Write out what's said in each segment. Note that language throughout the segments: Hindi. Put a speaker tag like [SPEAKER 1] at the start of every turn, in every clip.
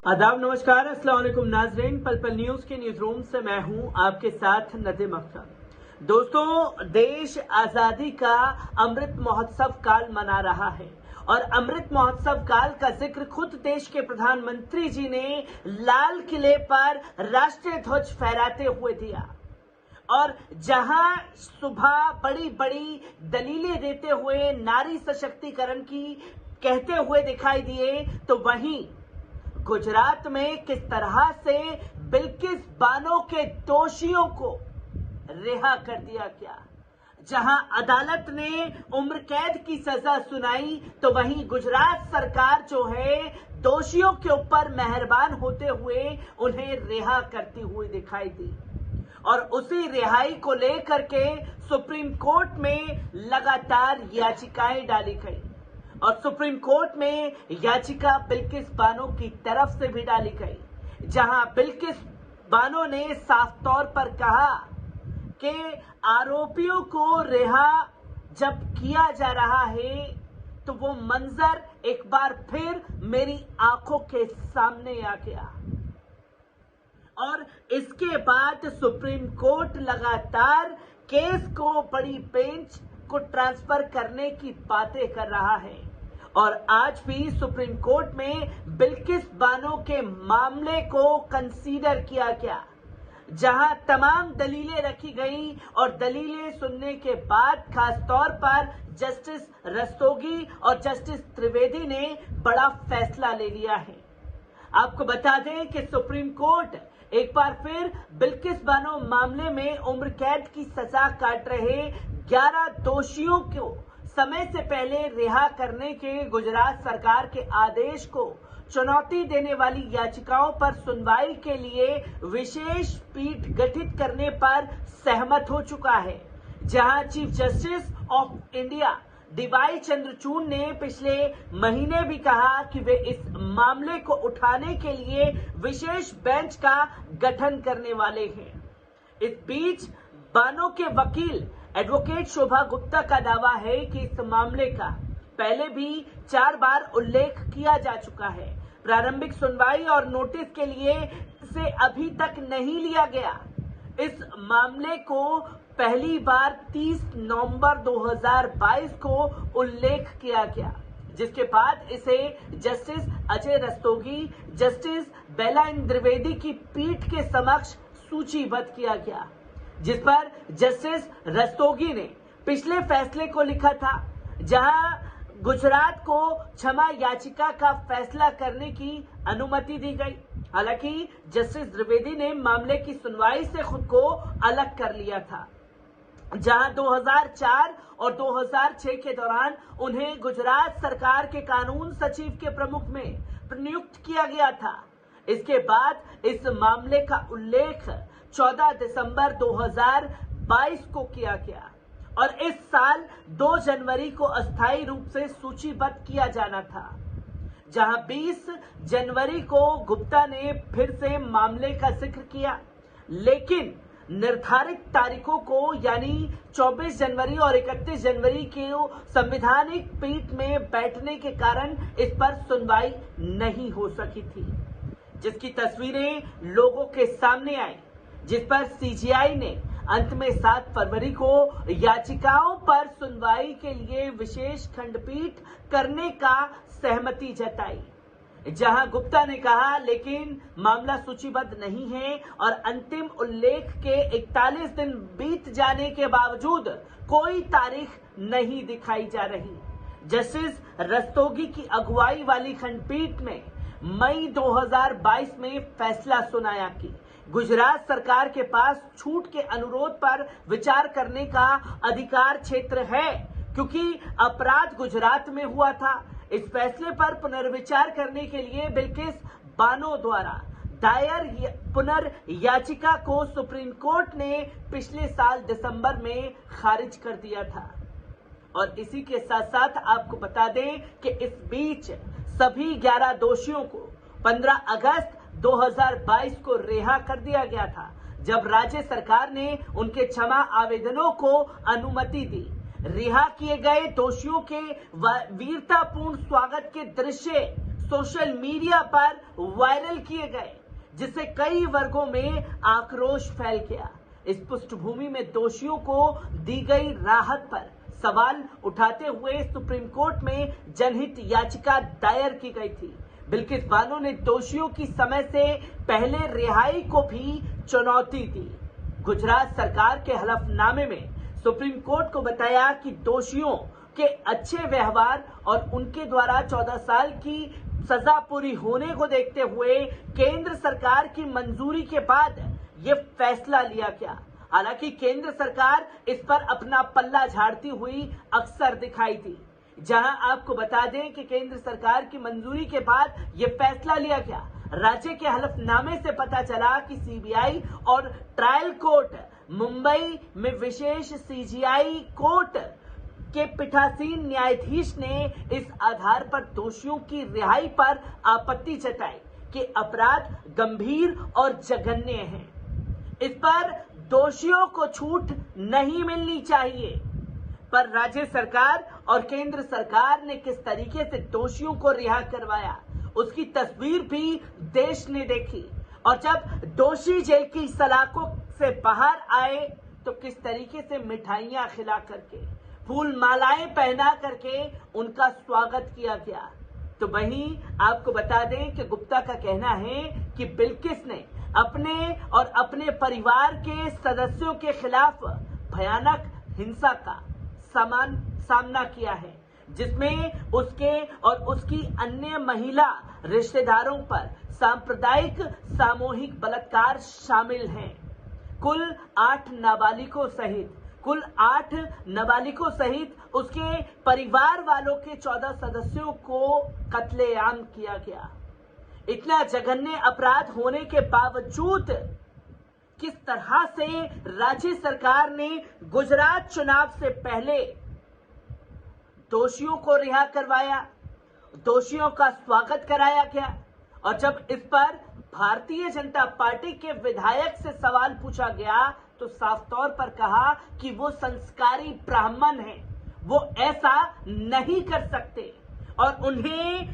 [SPEAKER 1] आदाब, नमस्कार, अस्सलाम वालेकुम नाज़रीन। पल पल न्यूज के न्यूज रूम से मैं हूं आपके साथ नदीम अख्तर। दोस्तों, देश आजादी का अमृत महोत्सव काल मना रहा है और अमृत महोत्सव काल का जिक्र खुद देश के प्रधानमंत्री जी ने लाल किले पर राष्ट्रीय ध्वज फहराते हुए दिया। और जहां सुबह बड़ी बड़ी दलीलें देते हुए नारी सशक्तिकरण की कहते हुए दिखाई दिए, तो वहीं गुजरात में किस तरह से बिल्किस बानो के दोषियों को रिहा कर दिया गया। जहां अदालत ने उम्र कैद की सजा सुनाई, तो वहीं गुजरात सरकार जो है दोषियों के ऊपर मेहरबान होते हुए उन्हें रिहा करती हुई दिखाई दी। और उसी रिहाई को लेकर के सुप्रीम कोर्ट में लगातार याचिकाएं डाली गई और सुप्रीम कोर्ट में याचिका बिल्किस बानो की तरफ से भी डाली गई, जहां बिल्किस बानो ने साफ तौर पर कहा कि आरोपियों को रिहा जब किया जा रहा है तो वो मंजर एक बार फिर मेरी आंखों के सामने आ गया। और इसके बाद सुप्रीम कोर्ट लगातार केस को बड़ी बेंच को ट्रांसफर करने की बातें कर रहा है और आज भी सुप्रीम कोर्ट में बिल्किस बानो के मामले को कंसीडर किया गया, जहां तमाम दलीलें रखी गई और दलीलें सुनने के बाद खासतौर पर जस्टिस रस्तोगी और जस्टिस त्रिवेदी ने बड़ा फैसला ले लिया है। आपको बता दें कि सुप्रीम कोर्ट एक बार फिर बिल्किस बानो मामले में उम्र कैद की सजा काट रहे 11 दोषियों को समय से पहले रिहा करने के गुजरात सरकार के आदेश को चुनौती देने वाली याचिकाओं पर सुनवाई के लिए विशेष पीठ गठित करने पर सहमत हो चुका है, जहां chief justice of India DY Chandrachud ने पिछले महीने भी कहा कि वे इस मामले को उठाने के लिए विशेष बेंच का गठन करने वाले हैं। इस बीच बानो के वकील एडवोकेट शोभा गुप्ता का दावा है कि इस मामले का पहले भी 4 बार उल्लेख किया जा चुका है। प्रारंभिक सुनवाई और नोटिस के लिए इसे अभी तक नहीं लिया गया। इस मामले को पहली बार 30 नवंबर 2022 को उल्लेख किया गया, जिसके बाद इसे जस्टिस अजय रस्तोगी, जस्टिस बेलाइन द्विवेदी की पीठ के समक्ष सूचीबद्ध किया गया, जिस पर जस्टिस रस्तोगी ने पिछले फैसले को लिखा था, जहां गुजरात को क्षमा याचिका का फैसला करने की अनुमति दी गई। हालांकि जस्टिस द्विवेदी ने मामले की सुनवाई से खुद को अलग कर लिया था, जहां 2004 और 2006 के दौरान उन्हें गुजरात सरकार के कानून सचिव के प्रमुख में नियुक्त किया गया था। इसके बाद इस मामले का उल्लेख 14 दिसंबर 2022 को किया गया और इस साल 2 जनवरी को अस्थायी रूप से सूचीबद्ध किया जाना था, जहां 20 जनवरी को गुप्ता ने फिर से मामले का जिक्र किया, लेकिन निर्धारित तारीखों को यानी 24 जनवरी और 31 जनवरी के संवैधानिक पीठ में बैठने के कारण इस पर सुनवाई नहीं हो सकी थी, जिसकी तस्वीरें लोगों के सामने आई, जिस पर सीजीआई ने अंत में 7 फरवरी को याचिकाओं पर सुनवाई के लिए विशेष खंडपीठ करने का सहमति जताई, जहां गुप्ता ने कहा लेकिन मामला सूचीबद्ध नहीं है और अंतिम उल्लेख के 41 दिन बीत जाने के बावजूद कोई तारीख नहीं दिखाई जा रही। जस्टिस रस्तोगी की अगुवाई वाली खंडपीठ ने मई 2022 में फैसला सुनाया कि गुजरात सरकार के पास छूट के अनुरोध पर विचार करने का अधिकार क्षेत्र है, क्योंकि अपराध गुजरात में हुआ था। इस फैसले पर पुनर्विचार करने के लिए बिल्किस बानो द्वारा दायर पुनर्याचिका को सुप्रीम कोर्ट ने पिछले साल दिसंबर में खारिज कर दिया था। और इसी के साथ साथ आपको बता दें कि इस बीच सभी 11 दोषियों को 15 अगस्त 2022 को रिहा कर दिया गया था, जब राज्य सरकार ने उनके क्षमा आवेदनों को अनुमति दी। रिहा किए गए दोषियों के वीरतापूर्ण स्वागत के दृश्य सोशल मीडिया पर वायरल किए गए, जिससे कई वर्गों में आक्रोश फैल गया। इस पृष्ठभूमि में दोषियों को दी गई राहत पर सवाल उठाते हुए सुप्रीम कोर्ट में जनहित याचिका दायर की गई थी। बिल्किस बानो ने दोषियों की समय से पहले रिहाई को भी चुनौती दी। गुजरात सरकार के हलफनामे में सुप्रीम कोर्ट को बताया कि दोषियों के अच्छे व्यवहार और उनके द्वारा 14 साल की सजा पूरी होने को देखते हुए केंद्र सरकार की मंजूरी के बाद ये फैसला लिया गया। हालांकि केंद्र सरकार इस पर अपना पल्ला झाड़ती हुई अक्सर दिखाई दी। जहां आपको बता दें कि केंद्र सरकार की मंजूरी के बाद यह फैसला लिया गया। राज्य के हलफनामे से पता चला कि सीबीआई और ट्रायल कोर्ट मुंबई में विशेष सीजीआई कोर्ट के पीठासीन न्यायाधीश ने इस आधार पर दोषियों की रिहाई पर आपत्ति जताई कि अपराध गंभीर और जघन्य हैं। इस पर दोषियों को छूट नहीं मिलनी चाहिए, पर राज्य सरकार और केंद्र सरकार ने किस तरीके से दोषियों को रिहा करवाया, उसकी तस्वीर भी देश ने देखी। और जब दोषी जेल की सलाखों से बाहर आए तो किस तरीके से मिठाइयां खिला करके, फूल मालाएं पहना करके उनका स्वागत किया गया। तो वहीं आपको बता दें कि गुप्ता का कहना है कि बिल्किस ने अपने और अपने परिवार के सदस्यों के खिलाफ भयानक हिंसा का सामना किया है, जिसमें उसके और उसकी अन्य महिला रिश्तेदारों पर सांप्रदायिक सामूहिक बलात्कार शामिल हैं। कुल 8 नाबालिगों सहित उसके परिवार वालों के 14 सदस्यों को कत्लेआम किया गया। इतना जघन्य अपराध होने के बावजूद किस तरह से राज्य सरकार ने गुजरात चुनाव से पहले दोषियों को रिहा करवाया, दोषियों का स्वागत कराया गया। और जब इस पर भारतीय जनता पार्टी के विधायक से सवाल पूछा गया तो साफ तौर पर कहा कि वो संस्कारी ब्राह्मण हैं, वो ऐसा नहीं कर सकते और उन्हें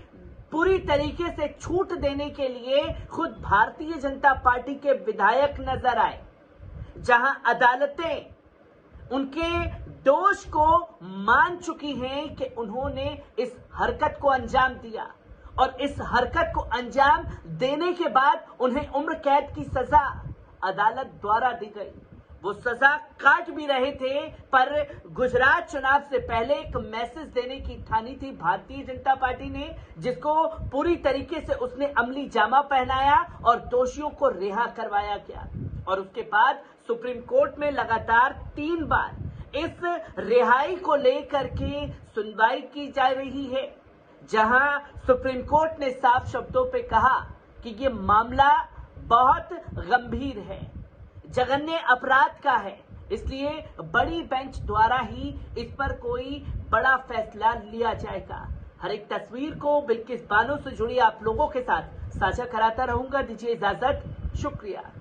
[SPEAKER 1] पूरी तरीके से छूट देने के लिए खुद भारतीय जनता पार्टी के विधायक नजर आए। जहां अदालतें उनके दोष को मान चुकी हैं कि उन्होंने इस हरकत को अंजाम दिया और इस हरकत को अंजाम देने के बाद उन्हें उम्र कैद की सजा अदालत द्वारा दी गई। वो सजा काट भी रहे थे, पर गुजरात चुनाव से पहले एक मैसेज देने की ठानी थी भारतीय जनता पार्टी ने, जिसको पूरी तरीके से उसने अमली जामा पहनाया और दोषियों को रिहा करवाया गया। और उसके बाद सुप्रीम कोर्ट में लगातार 3 बार इस रिहाई को लेकर के सुनवाई की जा रही है, जहां सुप्रीम कोर्ट ने साफ शब्दों पे कहा कि ये मामला बहुत गंभीर है, जघन्य अपराध का है, इसलिए बड़ी बेंच द्वारा ही इस पर कोई बड़ा फैसला लिया जाएगा। हर एक तस्वीर को बिल्किस बानो से जुड़ी आप लोगों के साथ साझा कराता रहूंगा। दीजिए इजाजत, शुक्रिया।